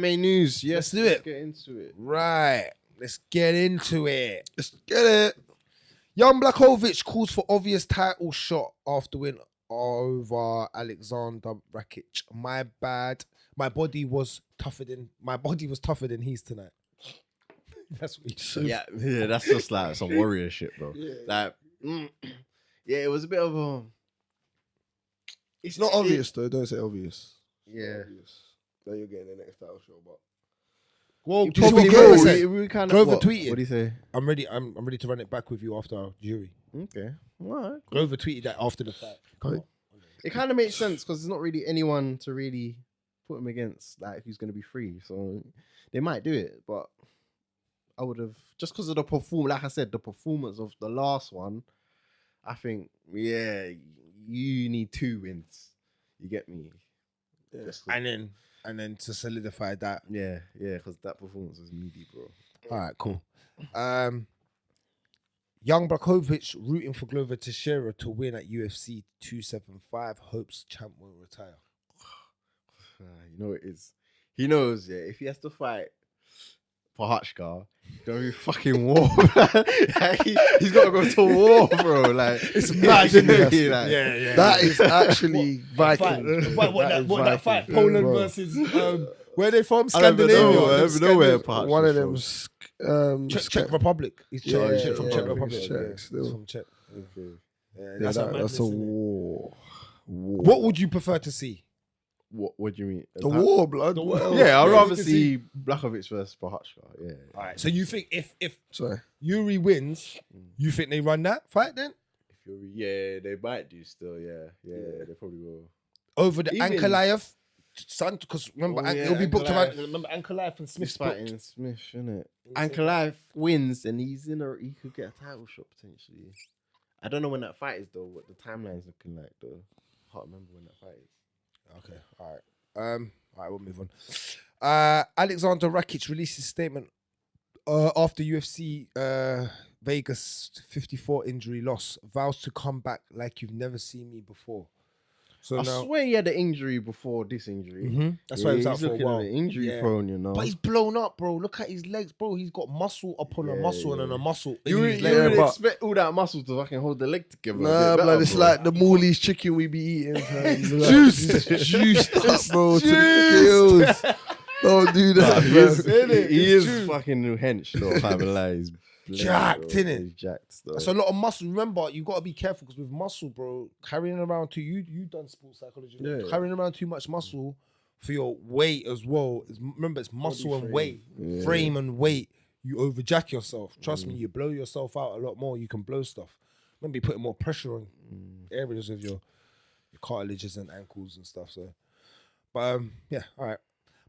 MMA news. Yes, let's do it. Get into it. Right. Let's get into it. Let's get it. Young Blachowicz calls for obvious title shot after win over Alexander Rakic. My bad. My body was tougher than his tonight. That's what he said. Yeah, that's just like some warrior shit, bro. Yeah. Like, yeah, it was a bit of a. It's not obvious though. Don't say obvious. Yeah. Then you're getting the next title shot, but. Well, probably Grover tweeted. What do you say? I'm ready to run it back with you after our jury. Okay. All right. Grover tweeted that after the fight. It kind of makes sense because there's not really anyone to really put him against, like, who's going to be free. So they might do it, but I would have, just because of the performance, like I said, the performance of the last one, I think, yeah, you need 2 wins. You get me? Yeah. And then to solidify that. Yeah, because that performance was meaty, bro. All right, cool. Young Blachowicz rooting for Glover Teixeira to win at UFC 275. Hopes champ will retire. You know it is. He knows, yeah, if he has to fight Pahachka, don't be fucking war. He's got to go to war, bro. Like, it's mad. Yeah. That is actually Viking. That fight? Poland versus where they from? Scandinavia. One of them. Czech Republic. He's Czech from Czech Republic. He's from Czech. Okay. Yeah, that's a war. What would you prefer to see? What do you mean? The war, blood. Yeah, I'd rather see Blachowicz versus Pahachka. Yeah. All right. So you think if Yuri wins, you think they run that fight then? If Yuri, yeah, they might do still. Yeah, they probably will. Over the Ankalaev son, because remember it'll be booked around. Remember Ankalaev and Smith's fighting Smith, innit? Ankalaev wins and he could get a title shot potentially. I don't know when that fight is though. What the timeline's looking like though. I can't remember when that fight is. Okay, all right, we'll move on. Alexander Rakic released his statement after UFC Vegas 54 injury loss. Vows to come back like you've never seen me before. So I swear he had an injury before this injury. Mm-hmm. That's why he was out for a while. Injury prone, you know. But he's blown up, bro. Look at his legs, bro. He's got muscle upon a muscle and then a muscle. You would expect all that muscle to fucking hold the leg together. Nah, blood, it's like the Morley's chicken we be eating. Juiced up, bro. To the gills. Don't do that. He is fucking hench, though. I can't lie. He's jacked, innit? He's jacked. That's a lot of muscle. Remember, you got to be careful because with muscle, bro, carrying around you done sports psychology. Yeah. Carrying around too much muscle for your weight as well. Remember, it's muscle and weight, frame and weight. You overjack yourself. Trust me, you blow yourself out a lot more. You can blow stuff. Remember, you putting more pressure on areas of your cartilages and ankles and stuff. So, but yeah, all right.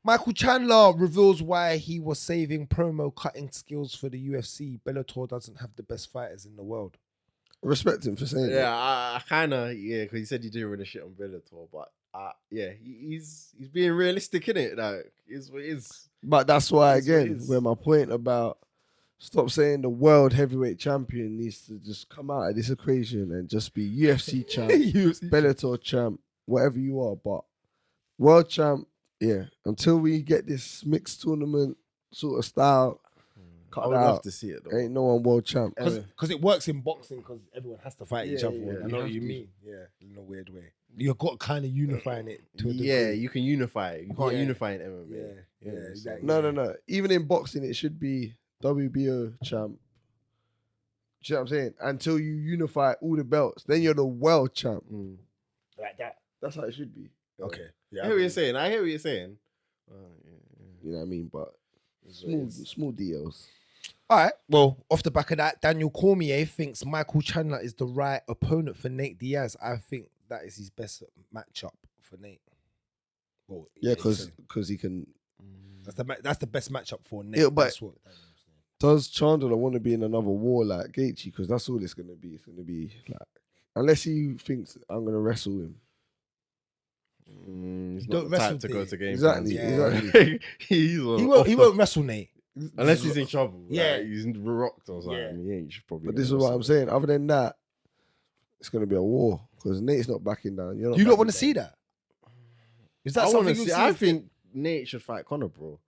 Michael Chandler reveals why he was saving promo cutting skills for the UFC. Bellator doesn't have the best fighters in the world. Respect him for saying that. Yeah, I kind of, because he said you do really shit on Bellator, but he's being realistic, innit? Like, is what it is. But that's why, again, where my point about stop saying the world heavyweight champion needs to just come out of this equation and just be UFC champ, Bellator champ, whatever you are, but world champ. Yeah, until we get this mixed tournament sort of style, I would love to see it though. Ain't no one world champ. Because it works in boxing because everyone has to fight each other. I know what you mean. Yeah, in a weird way. You've got kind of unifying it to a degree. Yeah, you can unify it. You can't unify in MMA. Yeah, exactly. No. Even in boxing, it should be WBO champ. Do you know what I'm saying? Until you unify all the belts, then you're the world champ. Like that. That's how it should be. Okay. Yeah, I hear what you're saying. You know what I mean? But small deals. All right. Well, off the back of that, Daniel Cormier thinks Michael Chandler is the right opponent for Nate Diaz. I think that is his best matchup for Nate. Well, yeah, because he can. That's the best matchup for Nate. Yeah, but does Chandler want to be in another war like Gaethje? Because that's all it's gonna be. It's gonna be like, unless he thinks I'm gonna wrestle him. He's not the type to go to game. Exactly. He won't wrestle Nate. Unless he's in trouble. Yeah. Like, he's rocked or something. Yeah. He ain't probably. But this is what I'm saying. Other than that, it's going to be a war. Because Nate's not backing down. You don't want to see that? Is that something you see? I think Nate should fight Conor, bro.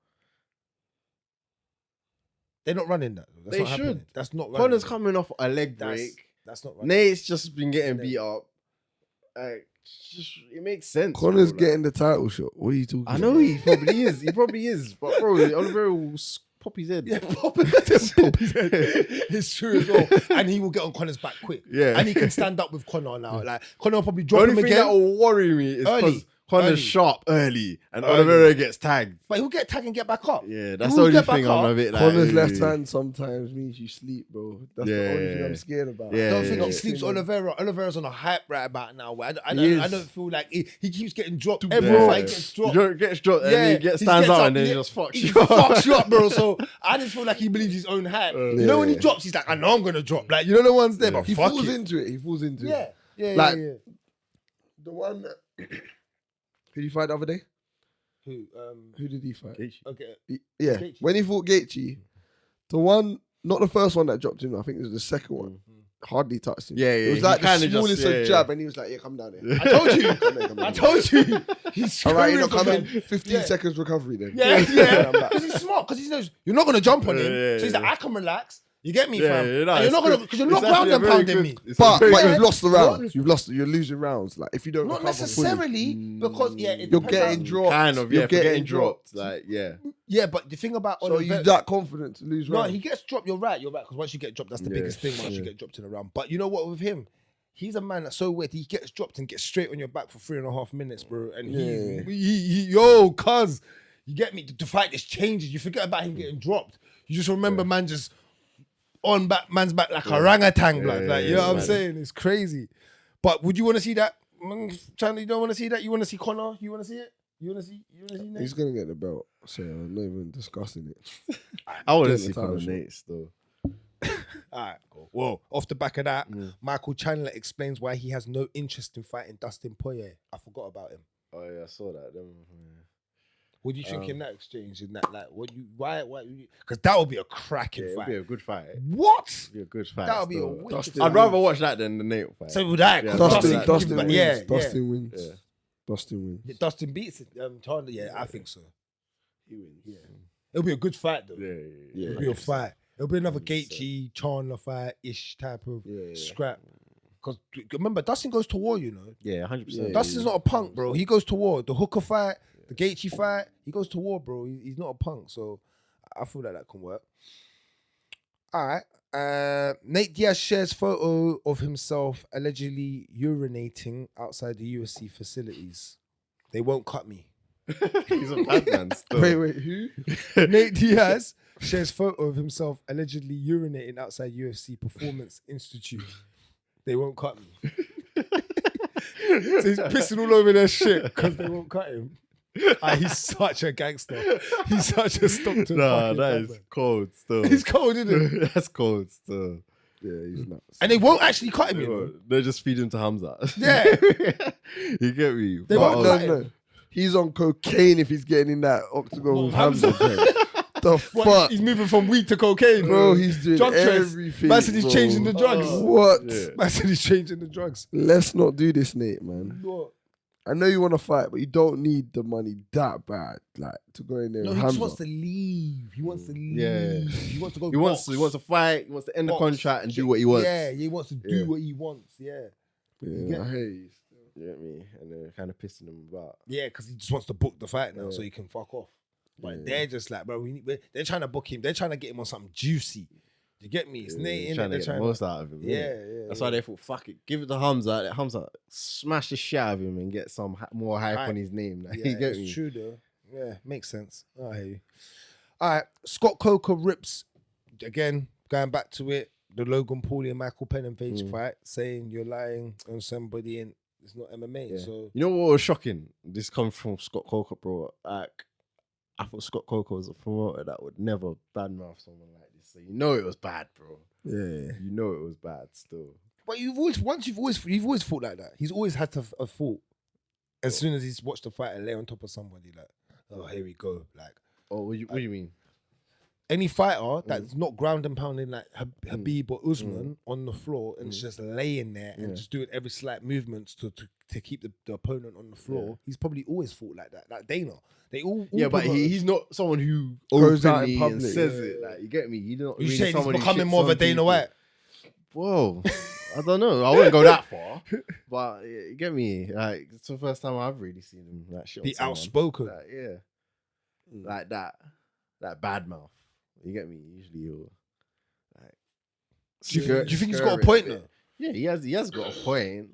They're not running that. That's They not should. happening. That's not running. Connor's coming off a leg That's- break. That's not running. Nate's just been getting beat up. Like, it makes sense. Connor's bro, like- getting the title shot. What are you talking I know about? he probably is. He probably is. But bro, Oliveira will pop his head. Yeah, pop his head. It's true as well. And he will get on Connor's back quick. Yeah. And he can stand up with Connor now. Like Connor will probably The drop only him thing again. that will worry me is Early. because Connor's Early. sharp early and Early. Oliveira gets tagged. But he'll get tagged and get back up. Yeah, that's He the will only get back thing I'm up. a bit like. Connor's "Ooh." left hand sometimes means you sleep, bro. That's the only thing Yeah. I'm scared about. Yeah. I don't think Yeah. he sleeps Oliveira. Oliveira's on a hype right about now. Where I He is. don't feel like he keeps getting dropped. Yeah. Every fight he gets dropped. You don't get dropped and he stands up and then he just fucks he you fucks you up, bro. So I just feel like he believes his own hype. You know when he Yeah. drops, he's like, I know I'm gonna drop. Like, you know the ones there, but He fuck falls it. into it. He falls into Yeah, it. yeah, Like- yeah. The one that... Who did he fight the other day? Who? Who did he fight? Okay. Yeah. Gaethje. When he fought Gaethje, the one, not the first one that dropped him, I think it was the second one. Hardly touched him. Yeah, yeah, It was he like the kinda just- smallest yeah, of yeah. jab, and he was like, "Yeah, come down here." I told you. Come here, come I here. told you. He's All right, you're not screaming coming. for 15 Yeah. seconds recovery then. Yeah, I'm yeah. back. Because he's smart. Because he knows you're not gonna jump on him. Yeah, So he's like, yeah. I can relax. You get me, Yeah, fam. yeah, And no, you're it's not gonna good. because you're It's not ground actually a and very pounding good- me. it's But very you've good. lost the rounds. You've lost. You're losing rounds. Like if you don't Not recover fully. necessarily because it You're depends getting how- dropped. Kind of, You're yeah, for getting dropped. Like, yeah. Yeah, but the thing about So Oliveira, you that confident to lose no, rounds? he gets dropped. You're right. Because once you get dropped, that's the Yeah, biggest thing. Once you get dropped in a round. But you know what? With him, he's a man that's so weird. He gets dropped and gets straight on your back for 3.5 minutes, bro. And yo, cuz you get me. The fight just changes. You forget about him getting dropped. You just remember man just on back, man's back like orangutan, blood. Yeah, Like you yeah, know what I'm man. saying? It's crazy. But would you want to see that, Chandler? You don't want to see that. You want to see Conor? You want to see it? You want to see? Nate? He's gonna get the belt. So I'm not even discussing it. I want to Getting see the title Conor shot. Nate still. All right, cool. Whoa. Off the back of that, Michael Chandler explains why he has no interest in fighting Dustin Poirier. I forgot about him. Oh, yeah, I saw that. What do you think in that exchange? In that, like, why? Because that would be a cracking Yeah, it'd fight. be a good fight. What? It'd be a good fight. That would be a still. wicked Dustin fight. I'd rather watch that than the Nate fight. So would I. Yeah, 'cause Dustin wins. yeah, Dustin wins. Yeah. Dustin wins. yeah. Dustin beats Chandler. Yeah, I think so. He wins. Yeah, it'll be a good fight though. Yeah. It'll be a fight. It'll be another Gaethje Chandler fight ish type of scrap. Because remember, Dustin goes to war. You know, Yeah, 100%. Dustin's not a punk, bro. He goes to war. The Hooker fight, the Gaethje fight, he goes to war, bro. He's not a punk, so I feel like that can work. All right. Nate Diaz shares photo of himself allegedly urinating outside the UFC facilities. They won't cut me. He's a bad man still. Wait, who? Nate Diaz shares photo of himself allegedly urinating outside UFC Performance Institute. They won't cut me. So he's pissing all over their shit because they won't cut him. He's such a gangster. He's such a Stockton. Nah, fucking that man, is man. cold still. He's cold, isn't he? That's cold still. Yeah, he's nuts. And they won't actually cut him, you know. They just feed him to Hamza. Yeah. You get me? They But, won't No, cut him. no. He's on cocaine if he's getting in that octagon with Hamza. Hamza. The What, fuck? he's moving from weed to cocaine, Bro, he's doing Drug trade. everything. Man said he's bro. changing the drugs. What? Yeah. Man said he's changing the drugs. Let's not do this, Nate, man. What? I know you want to fight, but you don't need the money that bad, like to go in there No, with he just Hamza. wants to leave. He wants to leave. Yeah. He wants to go. He wants box. to fight. He wants to end the Box. contract and do what he wants. Yeah, he wants to do Yeah. what he wants. Yeah. Yeah, I hear you. You get me? And they're kind of pissing him about. Yeah, because he just wants to book the fight now Yeah. so he can fuck off. But Yeah. they're just like, bro, they're trying to book him. They're trying to get him on something juicy. You get me? It's Nate, trying innit? to get the most out of him. Yeah, innit? yeah. That's why they thought, fuck it, give it to Hamza. Let Hamza smash the shit out of him and get some more hype Hype. on his name. Like, Yeah, you get it's me? true though. Yeah, makes sense. I hear you. All right, Scott Coker rips again. Going back to it, the Logan Paul and Michael Page fight, saying you're lying on somebody and it's not MMA. Yeah. So You know what was shocking? This comes from Scott Coker, bro. Like, I thought Scott Coker was a promoter that would never badmouth someone like this. So you know it was bad, bro. Yeah. You know it was bad still. but you've always thought like that. He's always had to a thought. As soon as he's watched the fight and lay on top of somebody, like, oh, here we go. Like, Oh, what do you mean? any fighter that's not ground and pounding like Habib or Usman on the floor and just laying there and just doing every slight movements to keep the opponent on the floor, he's probably always fought like that. Like Dana, they all but he's not someone who goes out in openly public and says it. Like, you get me? You don't. You really saying he's someone who becoming shits more of a on Dana people. White? Whoa, I don't know. I wouldn't go that far, but you get me? Like, it's the first time I've really seen him like shit. Be outspoken. Like, like that bad mouth. You get me? Usually you'll like. Do you think he's got a point though? Yeah, he has got a point.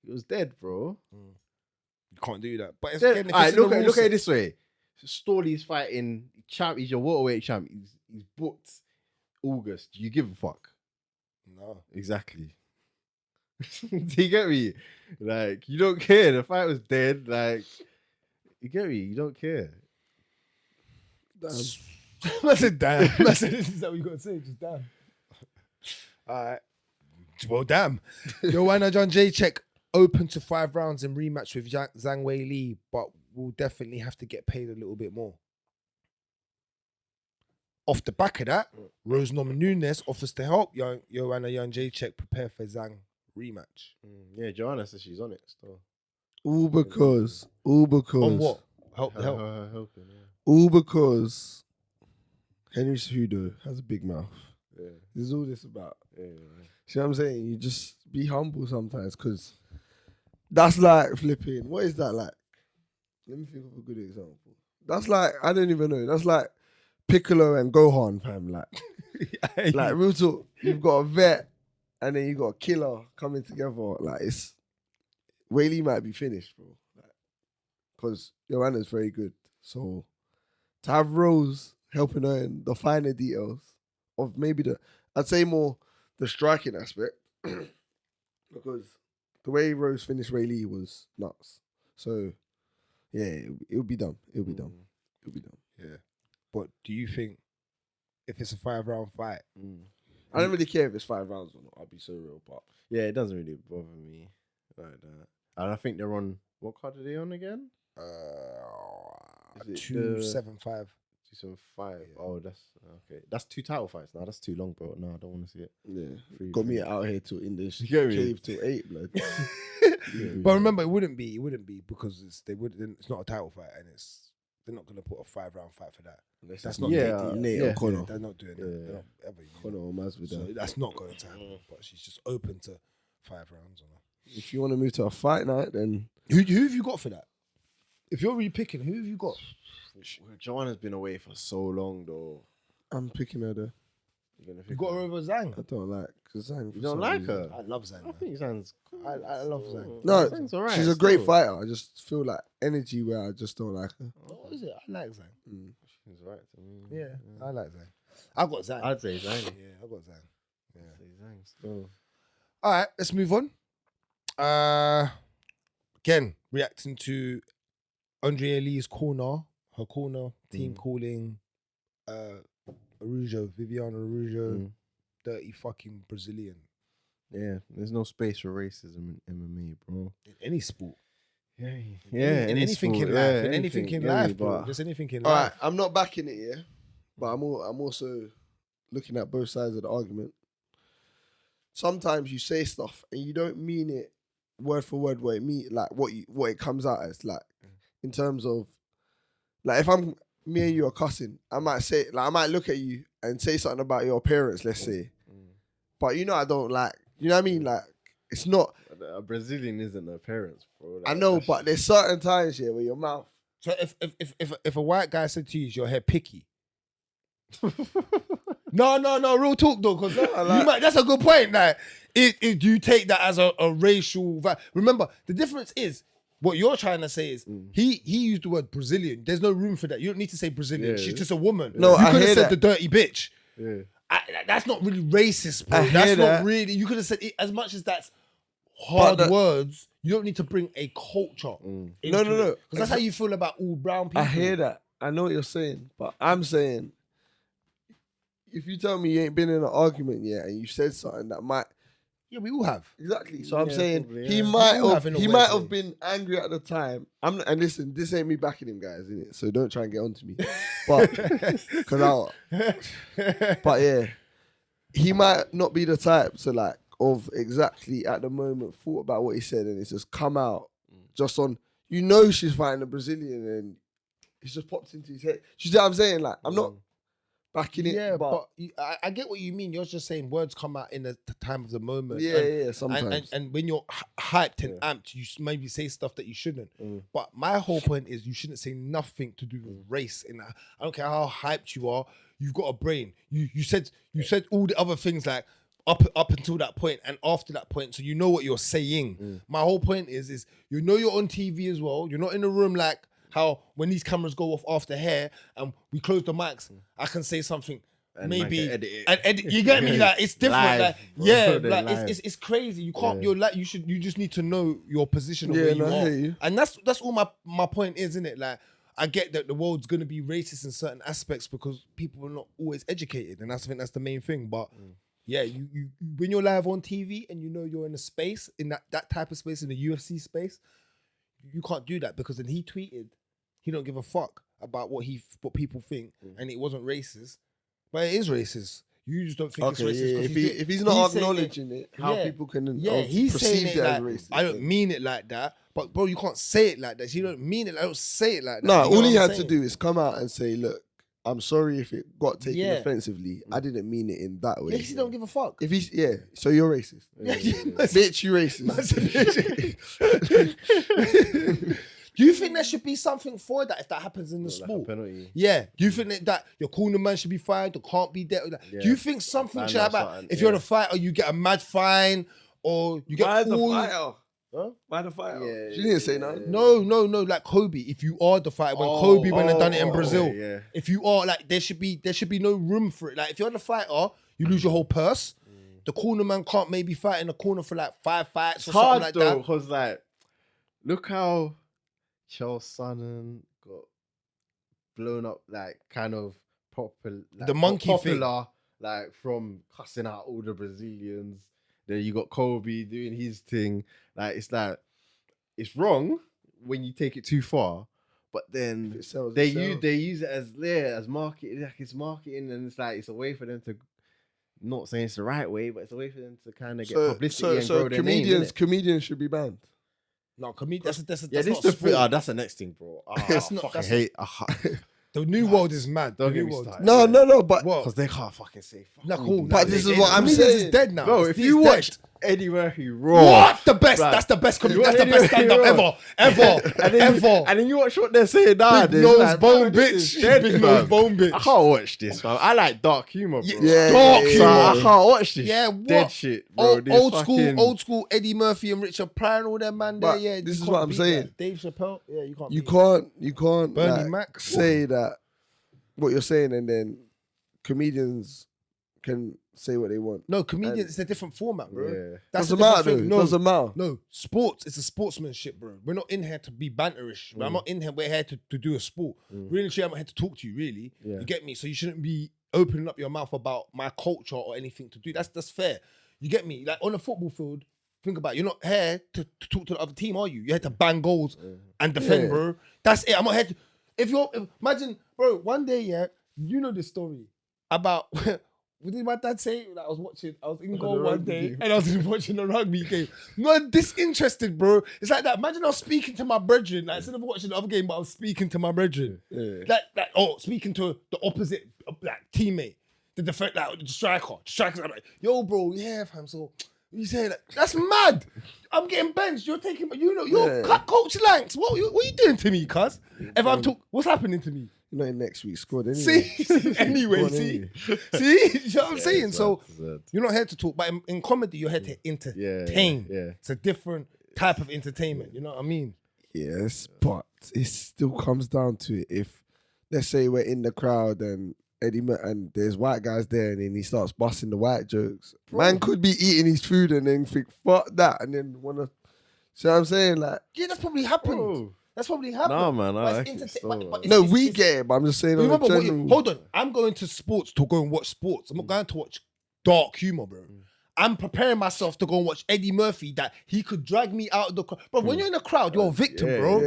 He was dead, bro. You can't do that. But Look at it this way. Storley's fighting champ. He's your welterweight champ. He's booked August. Do you give a fuck? No. Exactly. Do you get me? Like, you don't care. The fight was dead. Like, you get me? You don't care. I said damn. I said, is that what you got to say? Just damn. All right. Well, damn. Joanna John Jacek open to 5 rounds in rematch with Zhang Wei Li, but will definitely have to get paid a little bit more. Off the back of that, Rose Namajunas offers to help Joanna Jacek prepare for Zhang rematch. Yeah, Joanna says she's on it still. All because. On what? Help. Helping, All because Henry Cejudo has a big mouth. Yeah. This is all this about. Yeah. See what I'm saying? You just be humble sometimes, because that's like flipping. What is that like? Let me think of a good example. That's like, I don't even know. That's like Piccolo and Gohan, fam. Like, like real talk. You've got a vet and then you got a killer coming together. Like, it's Whaley might be finished, bro. Because Joanna's very good. So to have Rose helping her in the finer details of maybe I'd say more the striking aspect, because the way Rose finished Ray Lee was nuts. So yeah, it'll be done. It'll be done. Yeah. But do you think if it's a 5-round fight? I don't really care if it's 5 rounds or not. I'll be so real, but yeah, it doesn't really bother me like that. And I think they're on, what card are they on again? 275. 275. Yeah. Oh, that's okay. That's 2 title fights now. That's too long, bro. No, I don't want to see it. Yeah, got me out here till in this cave till 8, blood. But remember, it wouldn't be because it's not a title fight, and they're not gonna put a 5-round fight for that. That's not Nate or Conor. They're not doing that. They're not ever. Conor or Masvidal. So that's not going to happen. But she's just open to 5 rounds. If you want to move to a fight night, then who have you got for that? If you're repicking, who have you got? Joanna's been away for so long, though. I'm picking her though. You got her over Zhang? I don't like Zhang. You don't like her? I love Zhang. I think Zhang's cool. I love Zhang. No, Zhang's all right, she's a great fighter. I just feel like energy where I just don't like her. What is it? I like Zhang. She's all right to me. Yeah, I like Zhang. I got Zhang. I'd say Zhang. Yeah, I got Zhang. Yeah. I'd say Zhang still. All right, let's move on. Again, reacting to Andrea Lee's corner, her corner team calling Viviane Araújo, dirty fucking Brazilian. Yeah, there's no space for racism in MMA, bro. In any sport. Yeah, in anything in life. In anything in life, bro. Just anything in life. All right, I'm not backing it, yeah, but I'm also looking at both sides of the argument. Sometimes you say stuff and you don't mean it word for word what it means, like what it comes out as, like in terms of, like if me and you are cussing, I might look at you and say something about your appearance, let's say, but I don't like, you know what I mean? Like it's not. A Brazilian isn't a parents, bro. Like, I know, but there's certain times here where your mouth. So if a white guy said to you, "Is your hair picky?" No, real talk though, because that's a good point. Like, do you take that as a racial? Remember, the difference is what you're trying to say is he used the word Brazilian. There's no room for that. You don't need to say Brazilian. She's just a woman. No, you I could hear have said that. the dirty bitch. Yeah. That's not really racist, bro. I hear That's that. not really. You could have said it, as much as that's hard words. You don't need to bring a culture. No. Because that's how you feel about all brown people. I hear that. I know what you're saying, but I'm saying, if you tell me you ain't been in an argument yet and you said something that might Yeah, we all have. Exactly. So I'm Yeah, saying probably, he yeah. might We all have have in a he way, might bro. have been angry at the time. And listen, this ain't me backing him, guys, innit? So don't try and get onto me. But but yeah, he might not be the type to like of exactly at the moment thought about what he said and it's just come out just on. You know she's fighting a Brazilian and it's just popped into his head. You see what I'm saying? Like I'm not backing it. Yeah, but I get what you mean. You're just saying words come out in the time of the moment. yeah, sometimes. And when you're hyped and amped, you maybe say stuff that you shouldn't. But my whole point is you shouldn't say nothing to do with race. In that. I don't care how hyped you are. You've got a brain. You said all the other things like up until that point and after that point, so you know what you're saying. My whole point is you know you're on TV as well. You're not in a room like how when these cameras go off after hair and we close the mics, I can say something And maybe man can edit it. and edit. You get me? Like it's different. Live, like bro. yeah, They're like live. it's crazy. You can't. You're like you just need to know your position of Yeah, where you no, I are. hear you. And that's all my point is, isn't it? Like I get that the world's gonna be racist in certain aspects because people are not always educated, and I think that's the main thing. But yeah, you when you're live on TV and you know you're in a space in that type of space in the UFC space, you can't do that because then he tweeted he don't give a fuck about what people think, and it wasn't racist, but it is racist. You just don't think Okay, it's racist. yeah. 'cause If he's not saying acknowledging it, how yeah, people can he's saying perceive it that as like racist. I don't mean it like that, but bro, you can't say it like that. You don't mean it. I don't say it like that. No, You know all what he I'm had to saying? do is come out and say, "Look, I'm sorry if it got taken Yeah. offensively. I didn't mean it in that way." Yeah, he don't give a fuck. If he's so you're racist, bitch. You racist. Do you think there should be something for that if that happens in the Like a sport? penalty. Yeah. Do you think that your corner man should be fired or can't be there? Yeah. Do you think something Fine should or happen? something, If you're yeah. the fighter, you get a mad fine or you get Why the all- fighter? Huh? Why the fighter? Yeah, She didn't say nothing. No, like Kobe. If you are the fighter, when Kobe went and done it in Brazil, yeah. if you are like, there should be no room for it. Like if you're the fighter, you lose your whole purse. The corner man can't maybe fight in the corner for like 5 fights It's or something hard like though, that. because like, look how Charles Sonnen got blown up, like kind of popular, like, The monkey popular, like from cussing out all the Brazilians. Then you got Kobe doing his thing. Like it's wrong when you take it too far, but then If it sells, they it sells. use it as marketing, like it's marketing, and it's like it's a way for them to. Not saying it's the right way, but it's a way for them to kind of get publicity and grow their name, innit? comedians should be banned. No, that's Yeah, not this the sport. that's the next thing, bro. That's I not- fucking that's hate The new world is mad. Don't The get new me world. started. No, but What? because they can't fucking say. No, fucking cool. do But that. this They- is what I'm Comedians saying. is dead now. Bro, It's if dead. you watched Eddie Murphy Raw, What? The best. Bruh. That's the best. You That's the watch best Eddie stand-up Murphy ever. and then you watch what they're saying now. Big nose bone bitch. Big nose bone I bitch. can't watch this, man. I like dark humor, bro. Yeah, Dark yeah, So I humor. can't watch this. Yeah, dead what? shit, bro. This fucking- Old school Eddie Murphy and Richard Pryor and all them man there. But Yeah, this you is can't what I'm beat saying. that. Dave Chappelle. Yeah, you can't. You beat that. can't Bernie like, Mac. say that what you're saying and then comedians can say what they want. No, comedians. It's a different format, bro. Yeah. That's Doesn't the different matter though. thing. It No, doesn't matter. No, sports. It's a sportsmanship, bro. We're not in here to be banterish. I'm not in here. We're here to do a sport. Really, I'm not here to talk to you. Really, Yeah. you get me. So you shouldn't be opening up your mouth about my culture or anything to do. That's fair. You get me? Like on a football field. Think about it. You're not here to talk to the other team, are you? You're here to bang goals and defend, Yeah. bro. That's it. I'm not here to. Imagine, bro. One day, yeah, you know the story about. What did my dad say? Like, I was in goal one day and I was watching a rugby game. Not disinterested, bro. It's like that. Imagine I was speaking to my brethren. Like, instead of watching the other game, but I was speaking to my brethren. Yeah. Speaking to the opposite like teammate. The defense, like the striker. The striker's like, yo, bro, yeah, fam. So you say that. That's mad. I'm getting benched. You're taking, you're Yeah. Coach Lankz. What you doing to me, cuz? If I'm what's happening to me? Not in next week's squad anyway. See, anyway, Go on, see, anyway. you know what I'm saying? it's So sad. you're not here to talk, but in comedy, you're here to entertain. Yeah. It's a different type of entertainment. You know what I mean? Yes, but it still comes down to it. If let's say we're in the crowd and and there's white guys there, and then he starts busting the white jokes. Man could be eating his food and then think fuck that, and then wanna. See what I'm saying? Like, Yeah, that's probably happened. Bro. That's probably happened. Nah, man, I But like it's it still, but man. no, it's- we it's- get it, but I'm just saying. On Remember, a general, hold on. I'm going to sports to go and watch sports. I'm not going to watch dark humor, bro. I'm preparing myself to go and watch Eddie Murphy that he could drag me out of the crowd. But when you're in a crowd, you're a victim, bro.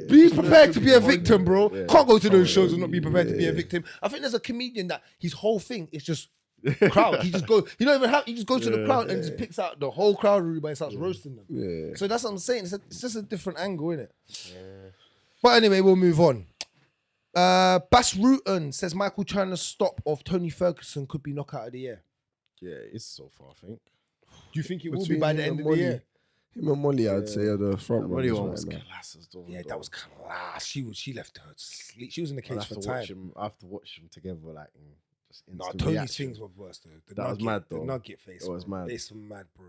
Be prepared to be a victim, bro. Can't go to those shows and not be prepared to be a victim. I think there's a comedian that his whole thing is just crowd. He just goes, he just goes to the crowd and just picks out the whole crowd and starts roasting them. Yeah. So that's what I'm saying. It's just a different angle, innit? Yeah. But anyway, we'll move on. Bas Rutten says Michael Chandler's stop of Tony Ferguson could be knockout of the year. Yeah, it's so far, I think. Do you think it will be by the end of the year? Him and Molly, I'd say, are the front Molly runners was right now. class as well. Yeah, that was class. She left her sleep. She was in the cage for time. I have to watch them together, like, just No, instant Tony's reaction. things were worse though. That was mad, though. The nugget face. It was bro. mad. It's mad, bro.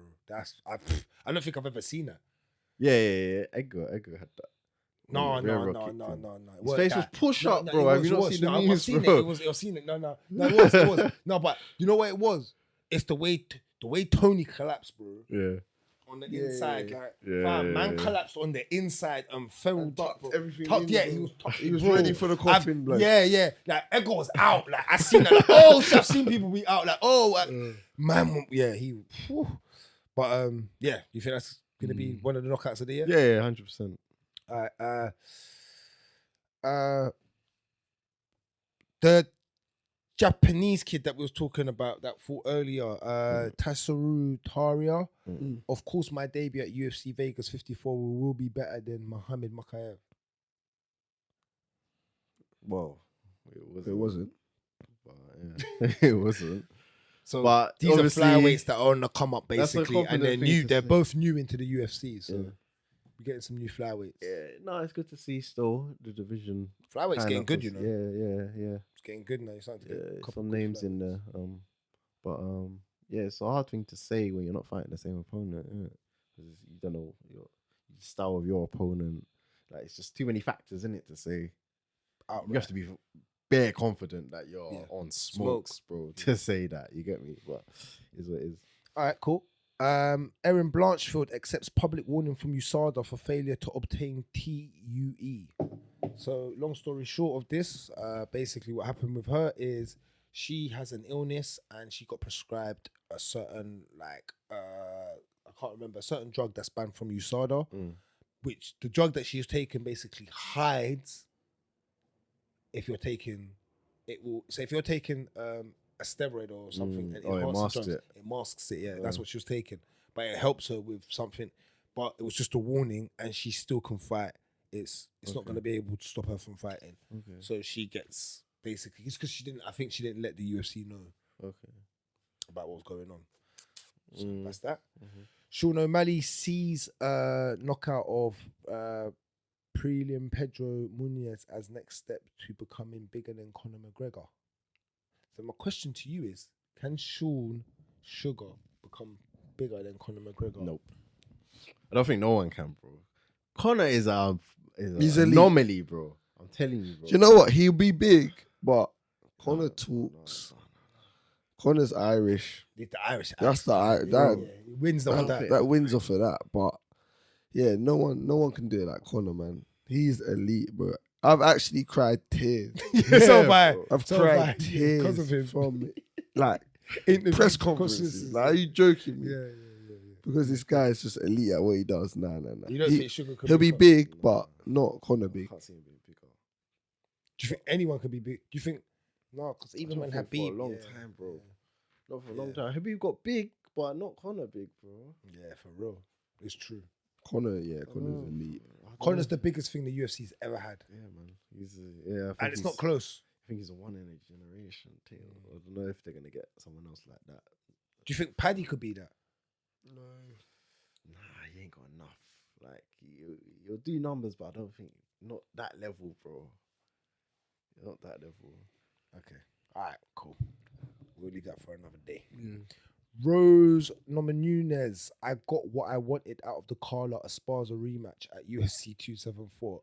I don't think I've ever seen that. Yeah. Edgar had that. No. His face was push up, bro. It Have you not seen the I've news, seen bro? it. I've seen it. No, it was. No, but you know what it was? It's the way Tony collapsed, bro. Yeah. On the inside, like, Yeah. man collapsed on the inside and fell tucked bro. everything Tucked, in, yeah, bro. he was tucked. He was bro. ready for the coffin, blood. Yeah. Like, Edgar was out. Like, I seen that. Like, oh, shit, I've seen people be out. Like, man, yeah, he. Whew. But, yeah, you think that's going to be one of the knockouts of the year? Yeah, 100%. The Japanese kid that we was talking about that fought earlier, Tatsuro Taria. Of course, my debut at UFC Vegas 54 will be better than Muhammad Mokaev. Well, It wasn't. But, yeah. It wasn't. So But these are obviously- flyweights that are on the come up That's the basically, and they're confident thing new. to They're say. both new into the UFC, so Yeah. we're getting some new flyweights. Yeah, no, it's good to see still the division. Flyweights kind getting of good, was- you know. Yeah. It's getting good now. You're starting to get a couple Some good names in flyweights. there. But yeah, it's a hard thing to say when you're not fighting the same opponent, because you don't know your style of your opponent. Like, it's just too many factors in it to say. You have to be bare confident that you're on smokes, bro, to say that. You get me? But is what it is. All right, cool. Erin Blanchfield accepts public warning from USADA for failure to obtain TUE. So, long story short of this, basically what happened with her is she has an illness and she got prescribed a certain, like, I can't remember, a certain drug that's banned from USADA, which the drug that she's taken basically hides if you're taking, it will, so if you're taking a steroid or something, and it masks it. It masks it, yeah. That's what she was taking. But it helps her with something. But it was just a warning, and she still can fight. It's not going to be able to stop her from fighting. Okay. So she gets, basically, it's because I think she didn't let the UFC know about what was going on. So that's that. Sean O'Malley sees knockout of prelim Pedro Munez as next step to becoming bigger than Conor McGregor. So my question to you is, can Sean Sugar become bigger than Conor McGregor? Nope. I don't think no one can, bro. Conor is He's an elite. anomaly, bro. I'm telling you, bro. Do you know what? He'll be big, but Conor talks. Conor's Irish. The Irish. That's the accent. that He wins off that. that wins off of that. But yeah, no one can do it like Conor, man. He's elite, bro. I've actually cried tears. So have I. I've So have I. cried tears Because of him. from like Interviews, press conferences. Like, are you joking me? Yeah. Because this guy is just elite at what he does. Nah. You don't think Sugar could He'll be become- big, but not Conor big. I can't see him being bigger. Do you think anyone could be big? Do you think? No, because even when for Habib, a long time, bro. Not for a long time. Habib got big, but not Conor big, bro. Yeah, for real. It's true. Conor's elite. Conor's the biggest thing the UFC's ever had. Yeah, man. He's I think And it's not he's- close. I think he's a one in a generation thing. I don't know if they're gonna get someone else like that. Do you think Paddy could be that? No. Nah, he ain't got enough. Like you'll do numbers, but I don't think not that level, bro. Not that level. Okay. All right, cool. We'll leave that for another day. Rose Namajunas, I got what I wanted out of the Carla Esparza rematch at UFC 274.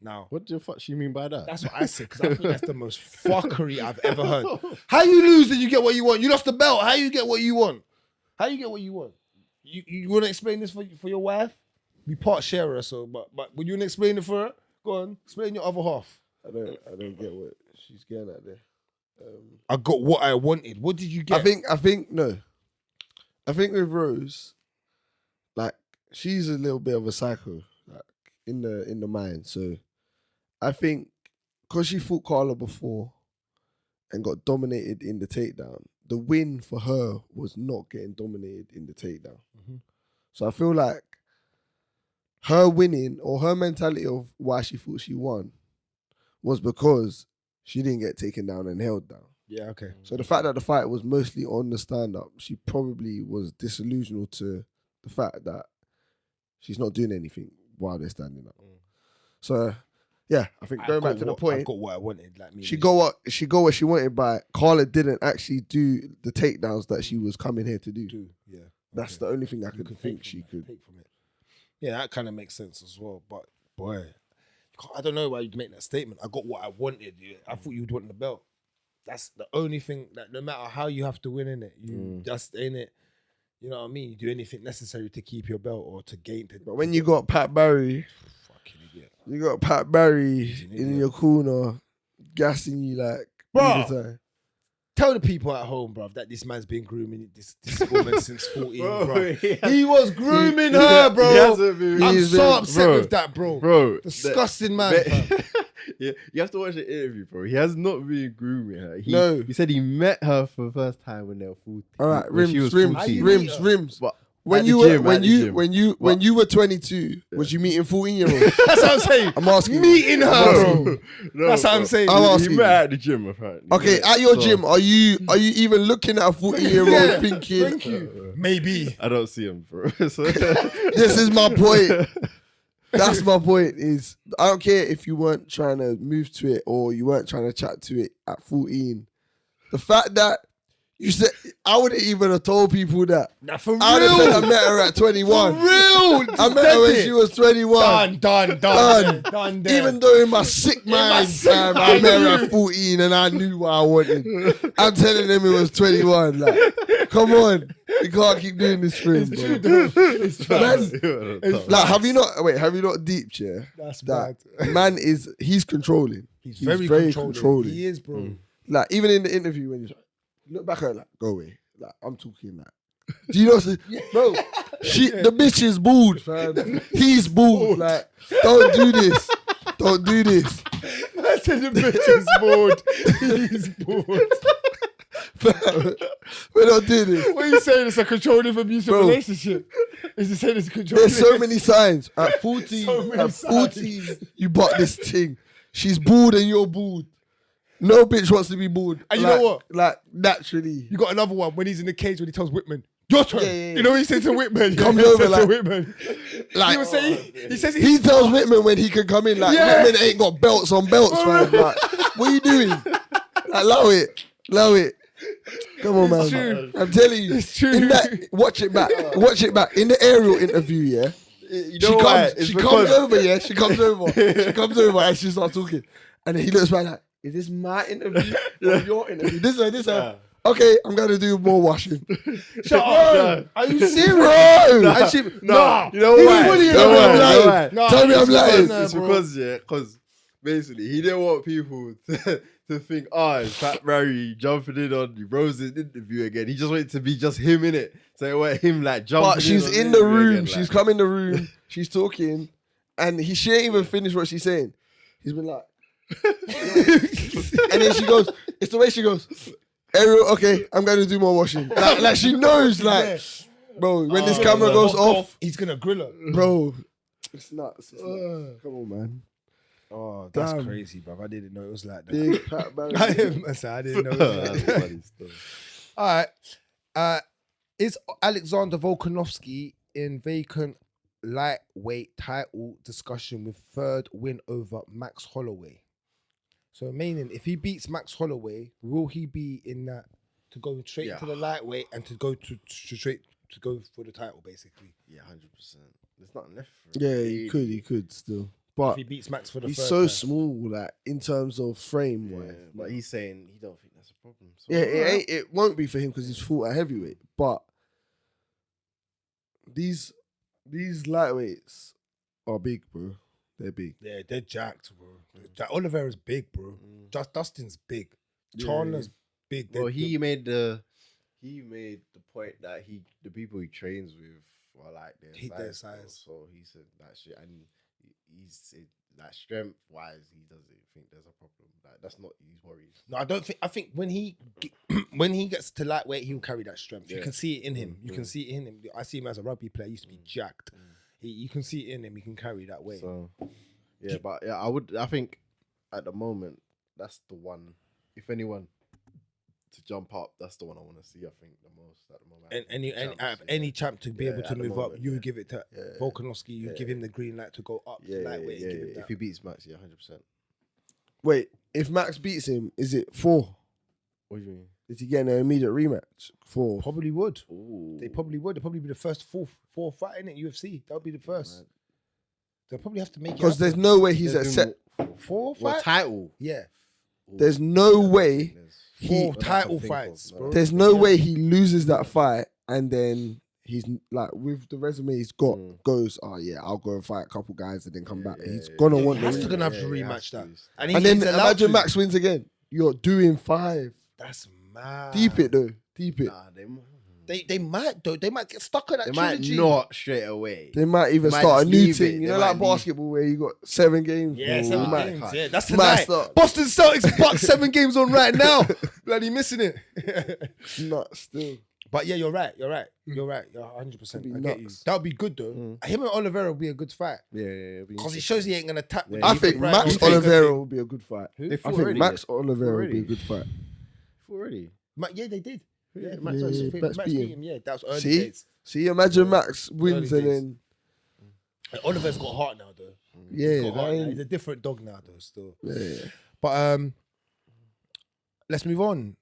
Now, What the fuck do you mean by that? that's what I said, because I think that's the most fuckery I've ever heard. How you lose and you get what you want? You lost the belt. How you get what you want? How you get what you want? You want to explain this for your wife? We part sharer, so but would you want to explain it for her? Go on, explain your other half. I don't get what she's getting at there. I got what I wanted. What did you get? I think no. I think with Rose, like she's a little bit of a psycho, like in the mind. So I think because she fought Carla before and got dominated in the takedown, the win for her was not getting dominated in the takedown. Mm-hmm. So I feel like her winning or her mentality of why she thought she won was because she didn't get taken down and held down. Yeah, okay. So the fact that the fight was mostly on the stand-up, she probably was disillusional to the fact that she's not doing anything while they're standing up. So, yeah, I think going back to the point, I got what I wanted. Like me, she got what she wanted, but Carla didn't actually do the takedowns that she was coming here to do. Yeah, that's the only thing I could think she could take from it. Yeah, that kind of makes sense as well. But boy, I don't know why you'd make that statement. I got what I wanted. I thought you'd want the belt. That's the only thing that no matter how you have to win in it, you just in it. You know what I mean? You do anything necessary to keep your belt or to gain. But when you got Pat Barry, fucking idiot. You got Pat Barry in your corner, gassing you like, bro. Tell the people at home, bro, that this man's been grooming this woman since 14, bro. He was grooming her, bro. I'm so upset with that, bro. Disgusting man. Yeah, you have to watch the interview, bro. He has not been grooming her. He said he met her for the first time when they were 14. All right, Rimz. But when you were 22, was you meeting 14-year-olds? That's what I'm saying. I'm asking. Meeting her, bro. That's what I'm saying. I'm asking. He met her at the gym, apparently. Okay, at your gym, are you even looking at a 14-year-old thinking? Thank you. Maybe. I don't see him, bro. This is my point. That's my point. Is I don't care if you weren't trying to move to it or you weren't trying to chat to it at 14. The fact that you said, I wouldn't even have told people that. Nah, for real. I would have said I met her at 21. For real. I met her when she was 21. Done. Even though in my sick mind, I met her at 14 and I knew what I wanted. I'm telling them it was 21. Like, come on. You can't keep doing this for him, bro. It's man, like, have you not deeped, yeah? That's that bad. Man he's controlling. He's very controlling. He is, bro. Like, even in the interview when he's like, look back at her like, go away. Like, I'm talking like, do you know what I'm saying? Bro, the bitch is bald, fam. He's bald. Like, don't do this. Don't do this. I said the bitch is bald. He's bald. Fam, we're not doing this. What are you saying? It's a controlling abusive relationship. Is you saying it's controlling? There's so many signs. At 14, you bought this thing. She's bald and you're bald. No bitch wants to be bald. And you know what? Like, naturally. You got another one when he's in the cage when he tells Whitman, your turn. Yeah. You know what he said to Whitman? Comes over like, Whitman. Like, he tells Whitman when he can come in, like, Whitman ain't got belts on belts, fam. Like, what are you doing? Like, allow it. Come on, man. True. I'm telling you. It's true. In that, watch it back. In the aerial interview, yeah. You know why? She comes over and she starts talking. And then he looks back like, is this my interview or your interview? This. Okay, I'm going to do more washing. Shut up. Are you serious? No. You know why? Tell me I'm lying. It's because basically he didn't want people to think, it's Pat Barry jumping in on Rose's interview again. He just wanted to be just him in it. So it wanted him like jumping. But she's in the room. Again, she's come in the room. She's talking, and she ain't even finished what she's saying. He's been like, and then she goes. It's the way she goes. Ariel, okay, I'm going to do more washing. Like she knows, like, bro. When this camera goes off, he's gonna grill her, bro. It's nuts. Come on, man. Oh, that's crazy, bro. I didn't know it was like that. Big Pat Barry. I didn't know it was like that. All right. Is Alexander Volkanovski in vacant lightweight title discussion with third win over Max Holloway? So meaning, if he beats Max Holloway, will he be in that to go straight to the lightweight and to go to straight to go for the title, basically? Yeah, 100%. There's nothing left for him. Yeah, he could still. But if he beats Max for the he's third so time. small, like in terms of frame wise. But he's saying he don't think that's a problem. So It won't be for him because he's fought at heavyweight. But these lightweights are big, bro. They're big. Yeah, they're jacked, bro. Oliveira's big, bro. Dustin's big. Chandler's big. Well, he made the he made the point that the people he trains with are like their size. So he said that shit, and he said that strength wise, he doesn't think there's a problem. Like that's not his worries. No, I don't think. I think when he gets to lightweight, he'll carry that strength. You can see it in him. You can see it in him. I see him as a rugby player. He used to be jacked. You can see it in him. He can carry that weight. So yeah, but yeah, I think at the moment that's the one. If anyone to jump up, that's the one I want to see. I think the most at the moment. And any champ to be able to move up, you would give it to Volkanovski. You give him the green light to go up to lightweight. If he beats Max, 100%. Wait, if Max beats him, is it 4? What do you mean? Is he getting an immediate rematch? 4. Probably would. Ooh. They probably would. They'd probably be the first four fight in it, UFC. That would be the first. Man. They'll probably have to make it Because there's no way he's at set. 4 What fights? title? Yeah. There's no way. 4 title fights, bro. There's no way he loses that fight and then he's like with the resume he's got goes, oh yeah, I'll go and fight a couple guys and then come back. He's gonna want He has the to gonna have to he rematch has that. to. and then imagine Max wins again. You're doing 5. That's mad. Deep it though. Deep it. Nah, They might though. They might get stuck on that they trilogy. might not straight away. They might even They might start a just new leave thing. it. You They know, might like leave. basketball where you got 7 games. Yeah, bro. 7 You might- games. Yeah, that's Might tonight. start. Boston Celtics Bucks 7 games on right now. Bloody missing it. Not still. But yeah, you're right. You're 100%. Could be I get you. nuts. That would be good though. Him and Oliveira would be a good fight Yeah. because he shows he ain't gonna tap. Yeah, I think Max Oliveira will be a good fight. They I fought think already, Max yeah. Oliveira will be a Already. good fight. Already. Yeah, they did. Yeah, Max Max beat beat him. him. Yeah, that was early See? days. See, imagine Max wins Early and days. then Oliver's got heart now though. yeah, He's got that heart now. ain't, He's a different dog now though. Still. yeah. But let's move on.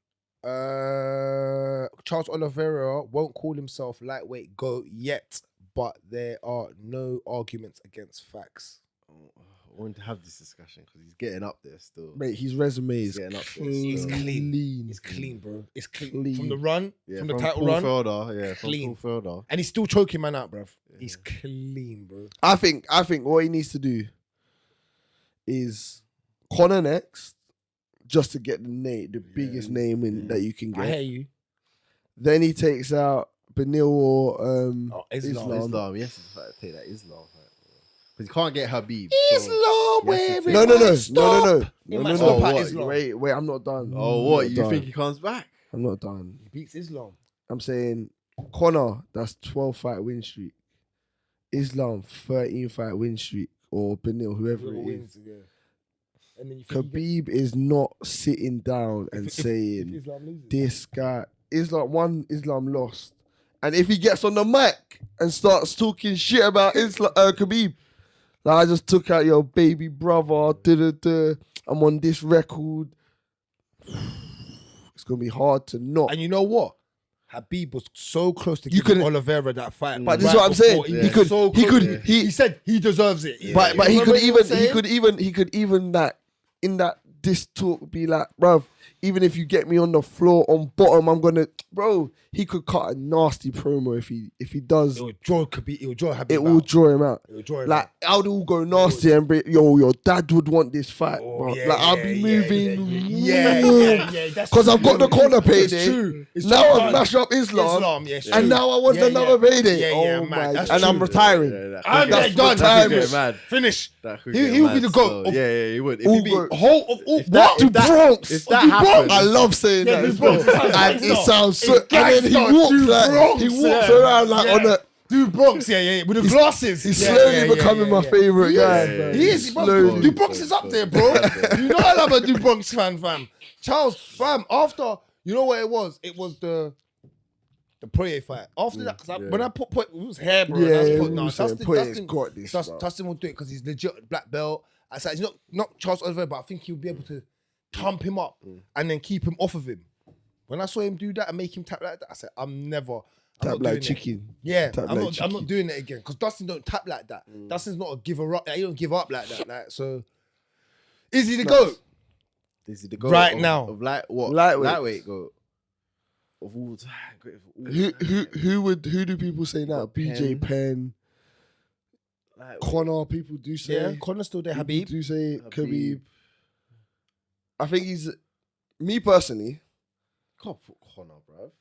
Charles Oliveira won't call himself lightweight GOAT yet, but there are no arguments against facts. I want to have this discussion because he's getting up there still. Mate, his resume is getting up there. clean. It's clean. It's clean, bro. It's clean. From the run, from the title run, Clean. From Felder. and he's still choking man out, bruv. He's clean, bro. I think what he needs to do is Conor next, just to get the biggest name in that you can I hear get. you. Then he takes out Benil or Islam. Yes, he's trying to take that Islam. Because he can't get Habib. Islam, where No. He might stop at what? Islam. Wait, I'm not done. Oh, I'm what? not You done. think he comes back? I'm not done. He beats Islam. I'm saying Conor, that's 12 fight win streak. Islam, 13 fight win streak. Or Benil, whoever it is. Wins, yeah. And then you think Khabib is not sitting down and saying, Islam loses. this guy, Islam lost. And if he gets on the mic and starts talking shit about Khabib, like, I just took out your baby brother, I'm on this record. It's going to be hard to not. And you know what? Habib was so close to giving Oliveira that fight. But this is what I'm saying. Before He said he deserves it. Yeah. But he Remember could what was saying? he could even like in that diss talk be like, bruv, even if you get me on the floor on bottom, I'm gonna, bro. He could cut a nasty promo if he does. It will draw Habib. It will draw him out. It will draw him Like out. I'll all go nasty and be, your dad would want this fight, bro. Yeah, like I'll be moving, yeah. because I've got the corner It's payday. true. It's Now true. I've mashed up Islam, yeah, and now I want another payday. Yeah, oh man, my! that's And I'm true. retiring. I'm That's done. retiring. Mad. Finish. That could He get will be mad the GOAT. still. Yeah, he would. If All he beat, GOAT. Whole of all. If that- What? if that- Bronx. if that happens, I love saying Yeah, that. the as well. Bronx. And it sounds so. It's And then he gangster, walks dude, like Bronx, he walks yeah. around like on a. Dude, Bronx, with the glasses. He's Yeah, slowly yeah, yeah, becoming yeah, my yeah. favorite guy. yeah, man. He is, bro. Slowly. Du Bronx is up there, bro. You know I love a Du Bronx fan, fam. Charles, fam, after, you know what it was? It was the Poirier fight. After that, because when I put it was hair, bro. Yeah, and I yeah, put, we no, were saying Dustin, Poirier's got this, bro. Dustin will do it because he's legit black belt. I said, he's not Charles Oliveira, but I think he'll be able to thump him up and then keep him off of him. When I saw him do that and make him tap like that, I said, I'm Tap not like doing chicken. it. Yeah, Tap I'm like not chicken. doing it again because Dustin don't tap like that. Dustin's not a giver up. He don't give up like that. Like, so, is he the GOAT? Is he the GOAT Right now. Of what? Lightweight GOAT. Of all time. Great of all Who do people say now? BJ Penn, Conor. People do say. Yeah, Connor's still there. People Habib. do say Habib. Khabib. I think he's me personally. Can't put Conor, bruv.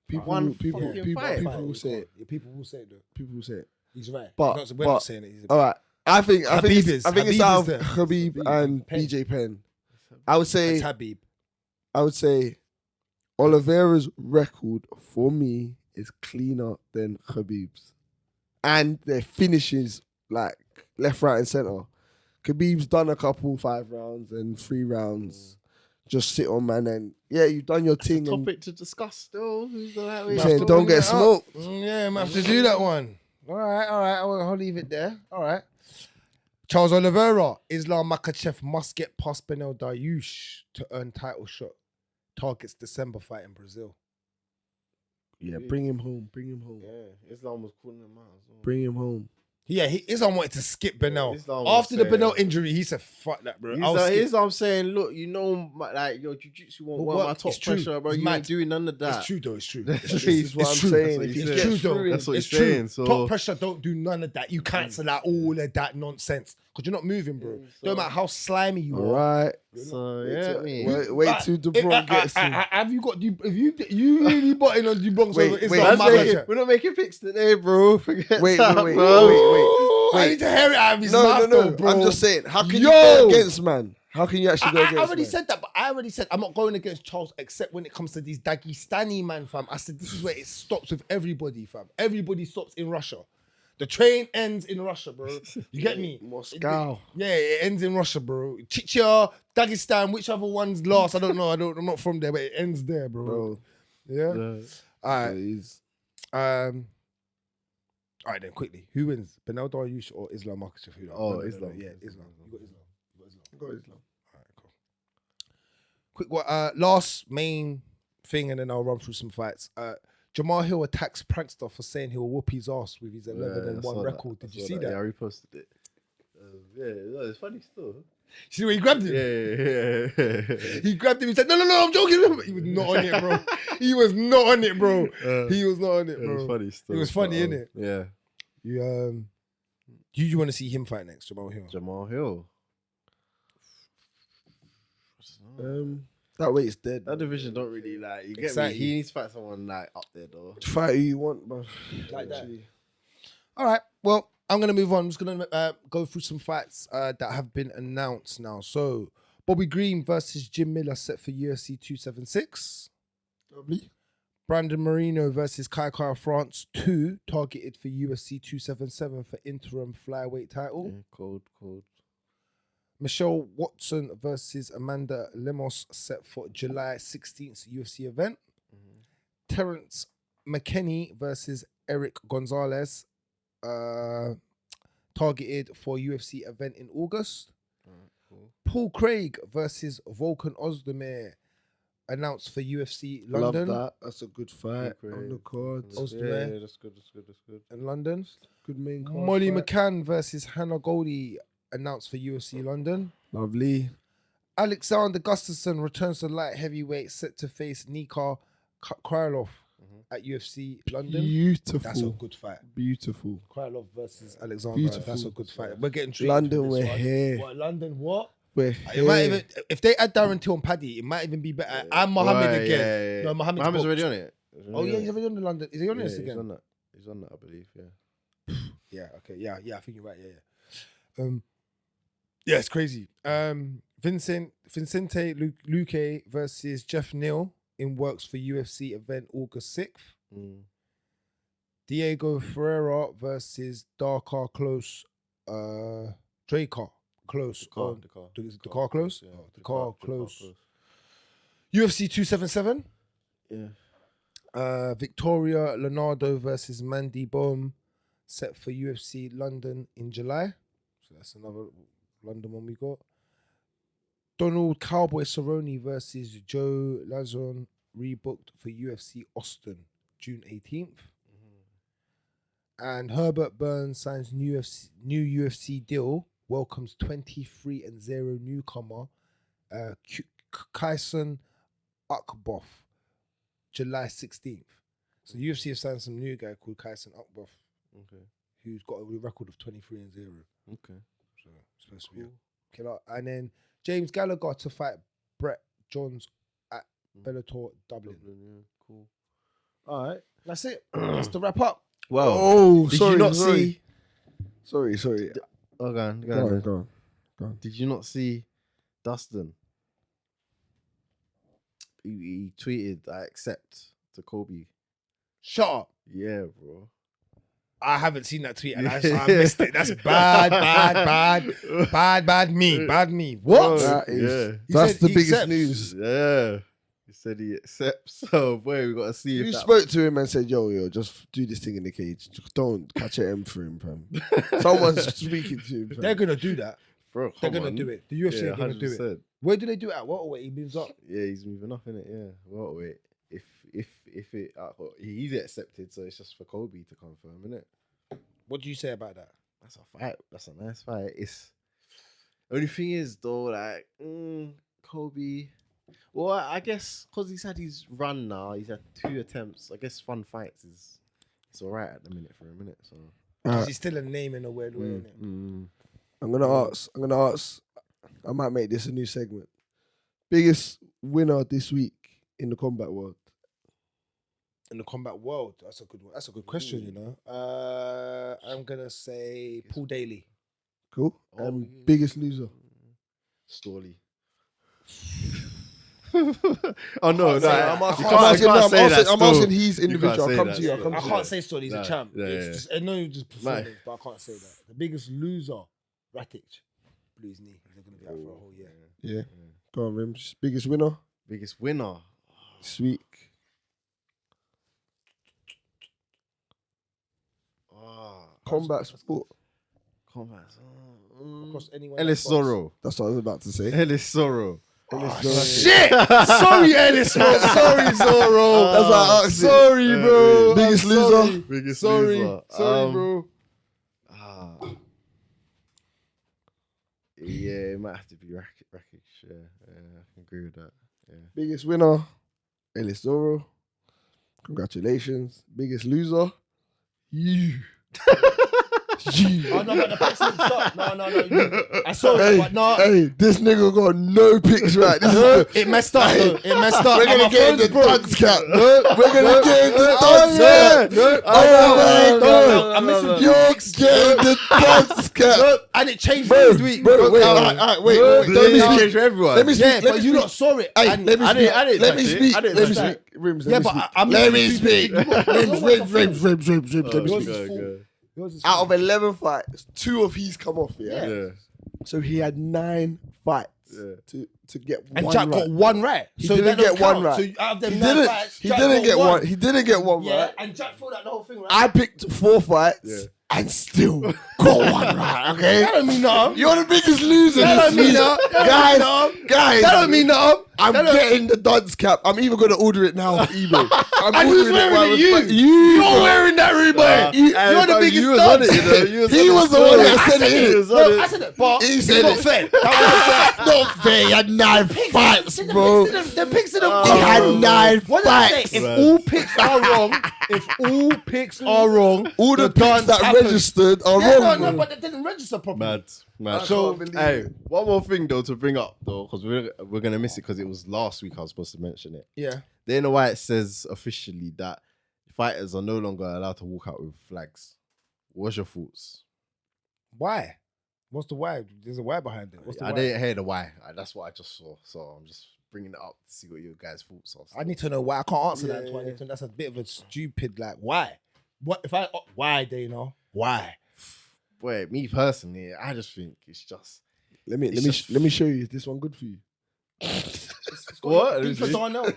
People One people fucking fight. will say it. Yeah, people will say it though. People will say it. He's right. But We're not saying it. all right. I think it's Habib out is of there. Khabib and Penn. BJ Penn. I would say Habib. Oliveira's record for me is cleaner than Khabib's, and their finishes like left, right, and center. Khabib's done a couple 5 rounds and 3 rounds. Just sit on, man, and you've done your thing. Topic to discuss still. Saying don't get smoked. Yeah, I have to do that one. All right. I'll leave it there. All right. Charles Oliveira, Islam Makhachev must get past Benel Dariush to earn title shot. Targets December fight in Brazil. Yeah, bring him home. Yeah, Islam was calling him out as well. Bring him home. Yeah, Islam wanted to skip Benel. Islam After the was saying- Benel injury, he said, fuck that, bro. Islam saying, look, you know, like, your jiu-jitsu won't work my top It's true. pressure, bro. It's You mad. ain't doing none of that. It's true, though. It's true. This is what I'm true. saying. That's If what he he gets said. through, That's what It's he's true. saying. So Top pressure don't do none of that. You cancel out all of that nonsense because you're not moving, bro. Don't matter how slimy you all are. right. So yeah, Wait till DeBron gets him. Have you got you really butting on DeBron Wait, over wait, Islam that's Makhachev? we're not making picks today, bro. Forget Wait, that, wait, bro. I need to hear it out of his No, mouth, though, bro. I'm just saying. How can you Yo! go against man? How can you actually go against I already man? said that, but I already said I'm not going against Charles except when it comes to these Dagestani man, fam. I said this is where it stops with everybody, fam. Everybody stops in Russia. The train ends in Russia, bro. You get me? Moscow. It ends in Russia, bro. Chechnya, Dagestan, which other one's last? I don't know. I'm not from there, but it ends there, bro. Yeah? All right. All right, then, quickly. Who wins? Benel Dariush or Islam Makhachev? Islam. Yeah, Islam. You got Islam. Got Islam. All right, cool. Quick one. Last main thing, and then I'll run through some fights. Jamal Hill attacks Prankster for saying he'll whoop his ass with his 11-1 record. Did you see that? Yeah, I reposted it. Yeah, it's funny still. See where he grabbed him? Yeah. He grabbed him. He said, "No, I'm joking." He was not on it, bro. He was not on it, bro. He was not on it, bro. It was funny still. It was funny, innit? Yeah. You want to see him fight next, Jamal Hill? Jamal Hill. That weight's dead. That division don't really like. You get Exactly. me? He needs to fight someone like up there though. Fight who you want, bro. Like that. All right. Well, I'm gonna move on. I'm just gonna go through some fights that have been announced now. So, Bobby Green versus Jim Miller set for UFC 276. Lovely. Brandon Moreno versus Kai Kara France 2 targeted for UFC 277 for interim flyweight title. Yeah, cold. Michelle Watson versus Amanda Lemos set for July 16th UFC event. Terrence McKinney versus Eric Gonzalez targeted for UFC event in August. Cool. Paul Craig versus Volkan Ozdemir announced for UFC London. Love that. That's a good fight Good on the cards. Ozdemir. Yeah, that's good. In London. Good main card. Molly fight. McCann versus Hannah Goldie announced for UFC London. Lovely. Alexander Gustafsson returns to light heavyweight, set to face Nika Krylov at UFC London. Beautiful. That's a good fight. Beautiful. Krylov versus Alexander. Beautiful. That's a good fight. We're getting treated. London, for we're this one. here. What, London, what? We're It might here. even, if they add Darren Till and Paddy, it might even be better. And Mohammed Right, again. yeah. No, Mohammed's already on it. Oh yeah, he's already on the London. Is he on this He's again? on that. He's on that, I believe. Yeah. Yeah. Okay. Yeah. I think you're right. Yeah. Yeah, it's crazy. Vincente Luque versus Jeff Neal in works for UFC event August 6th. Diego Ferreira versus Dakar Close. Dracar Close. The car close? Yeah. Oh, the car close. UFC 277. Yeah. Victoria Leonardo versus Mandy Bohm set for UFC London in July. So that's another London one we got. Donald Cowboy Cerrone versus Joe Lazon rebooked for UFC Austin June 18th. And Herbert Burns signs new UFC deal, welcomes 23-0 newcomer Kyson Akboff July 16th. So UFC have signed some new guy called Kyson Akboff, who's got a record of 23-0. Okay. So it's supposed to be a killer. And then James Gallagher to fight Brett Johns at Bellator Dublin. Yeah, cool. All right. That's it. That's the wrap up. Well, sorry, you not sorry. see? Sorry. Oh, go on. Go on. Did you not see Dustin? He tweeted, "I accept" to Colby. Shut up. Yeah, bro. I haven't seen that tweet and I missed it. That's bad me. What? That's the biggest accepts. news. Yeah. He said he accepts. So, boy, we got to see You if that... spoke to him and said, yo, just do this thing in the cage. Just don't catch an M for him, fam. Someone's speaking to him, fam. They're going to do that. Bro, They're going to do it. The UFC are going to do it. 100%. Where do they do it at? What? He moves up. Yeah, he's moving up, innit? Yeah. Well, wait. If it... he's accepted, so it's just for Colby to confirm, innit? What do you say about that? That's a fight. That's a nice fight. It's... Only thing is, though, like... Colby... Well, I guess because he's had his run now, he's had 2 attempts. I guess fun fights is it's all right at the minute for a minute. So he's still a name in a weird way, isn't it? I'm gonna ask. I might make this a new segment. Biggest winner this week in the combat world. In the combat world, that's a good one. That's a good question, you know. I'm gonna say Paul Daly. Cool. Biggest loser. Storley. Oh no! I'm asking his individual. I'll come to you. I can't say Storley. He's a champ. Yeah. I know you just performing, but I can't say that. The biggest loser, Rakic, blew his knee. He's gonna be out for a whole year. Yeah. Go on, Rimz. Biggest winner this week. Combat sport. Across anyone. Ellis Zorro. That's what I was about to say. Ellis Zorro. Shit! Sorry, Ellis. Sorry, Zorro. That's what I asked. Sorry, bro. Biggest loser. Biggest Sorry, loser. bro. Yeah, it might have to be Rakic. Yeah, I can agree with that. Yeah. Biggest winner, Ellis Zorro. Congratulations. Biggest loser, you. Oh no, but the picks didn't stop. No. I saw it, but no. Hey, this nigga got no picks right. It messed up. Though. It messed up. We're gonna get in the dunks cap. We're gonna get in the dunks cap. No. I'm missing You're getting the dunks cap. And it changed this week. Bro, wait. Don't Don't change for everyone. Let me speak. Yeah, but you lot saw it. Hey, let me speak. Rimz, Yeah, but I'm let me speak. Rimz. Let me speak. Out of 11 fights, 2 of his come off, yeah? So he had 9 fights to get one right. And Jack got 1 right. He didn't get 1 right. So out of them 9 fights, he didn't get 1. He didn't get 1 yeah, right. and Jack filled out the whole thing, right? I picked 4 fights and still got 1 right, okay? That don't mean nothing. You're the biggest loser. That don't mean nothing. Guys. That don't mean nothing. I'm getting the dunce cap. I'm even going to order it now off eBay. And who's wearing it? You're wearing that, Reebok. You're the biggest dunce. He was the one that said it. No, I said it, but he said it. fair. Not fair. He had 9 fights, bro. The picks in the He had 9 What did I say? fights. If all picks are wrong, All the picks that registered are wrong. No, but they didn't register properly. Mad. So, hey, one more thing though to bring up though, because we're gonna miss it because it was last week I was supposed to mention it. Yeah. Dana White says officially that fighters are no longer allowed to walk out with flags. What's your thoughts? Why? What's the why? There's a why behind it. What's the I why? didn't hear the why. That's what I just saw. So I'm just bringing it up to see what your guys' thoughts are. I need to know why. I can't answer that. One. That's a bit of a stupid why. What if I why Dana? Why? Boy, me personally, I just think it's just. let me show you. Is this one good for you? What? D for Darnell.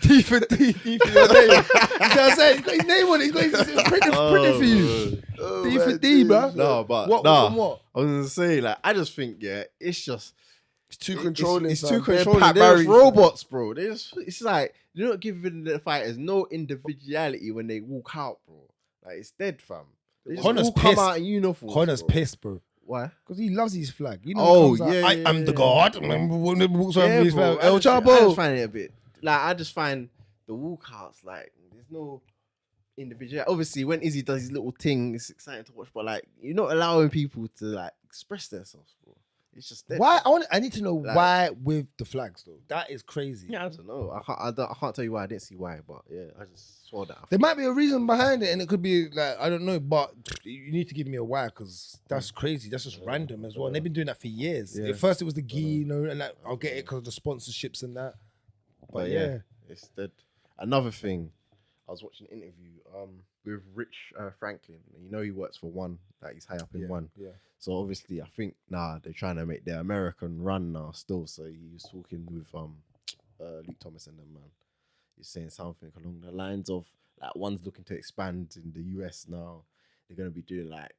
D for your name. You know what I'm saying? He's got his name on it. He's got his printed for you. D for D, bro. No, but what? I was gonna say, like, I just think, it's just too controlling. It's too controlling. They're just robots, bro. It's like you're not giving the fighters no individuality when they walk out, bro. Like it's dead, fam. They just Connor's all come pissed. out in uniform. Connor's pissed, bro. Why? Because he loves his flag. You know, I am the god. Remember when he walks around with his flag? El I just Chapo. find it a bit like I just find the walkouts like there's no individual. Obviously, when Izzy does his little thing, it's exciting to watch. But like, you're not allowing people to like express themselves, bro. It's just dead. Why? I need to know why with the flags though. That is crazy. Yeah, I don't know. I can't tell you why. I didn't see why, but yeah, I just saw that. There might be a reason behind it, and it could be like I don't know, but you need to give me a why because that's crazy. That's just random as well. And they've been doing that for years. Yeah. At first, it was the gi, you know, and like, I'll get it because of the sponsorships and that. But yeah, it's dead. Another thing, I was watching an interview with Rich Franklin. You know, he works for One. Like he's high up in One. Yeah. So obviously, I think they're trying to make their American run now still. So he was talking with Luke Thomas and them, man. He's saying something along the lines of like One's looking to expand in the US now. They're gonna be doing like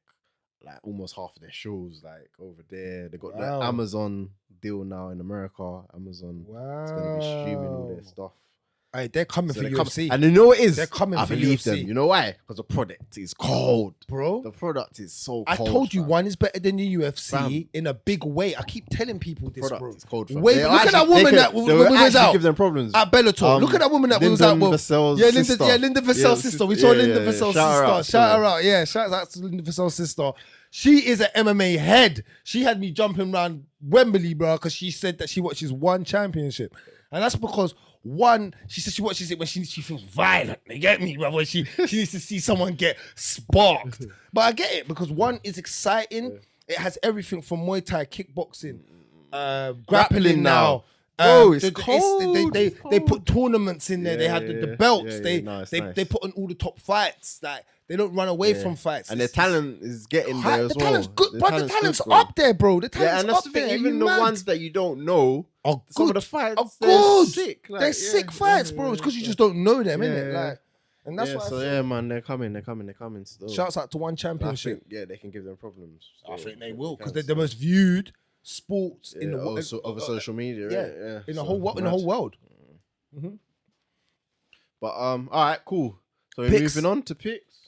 almost half of their shows like over there. They got the Amazon deal now in America. Amazon is gonna be streaming all their stuff. Hey, they're coming for UFC. And you know what it is? They're coming I for believe UFC. them. You know why? Because the product is cold. Bro. The product is so I cold. told you fam. One is better than the UFC Fam. in a big way. I keep telling people this, Product bro. is cold. Fam. Wait, They look at that actually- woman they that could- was they would out actually give them problems. at Bellator. Look at that woman that was out with Vassell's Linda sister. Linda Vassell's sister. We saw Linda Vassell's sister. Shout her out. Yeah, shout out to Linda Vassell's sister. She is an MMA head. She had me jumping around Wembley, bro, because she said that she watches One championship. And that's because One, she said she watches it when she feels violent. You get me, bro? When she needs to see someone get sparked. But I get it because One is exciting. Yeah. It has everything from Muay Thai, kickboxing, grappling now. Oh, it's cold. They put tournaments in there. They had the belts. They put on all the top fights. Like they don't run away from fights. And their talent is getting there as well. The talent's good, bro. The talent's up there, bro. The talent's up there. Even the ones that you don't know, some of the fights are good. Sick. Like, they're sick fights, bro. It's because you just don't know them, innit? Like, and that's why. So yeah, man, they're coming still. Shouts out to One championship. They can give them problems. I think they will because they're the most viewed sports in the world over social media. Right? In the whole world. Mm-hmm. But all right, cool. So we're moving on to picks.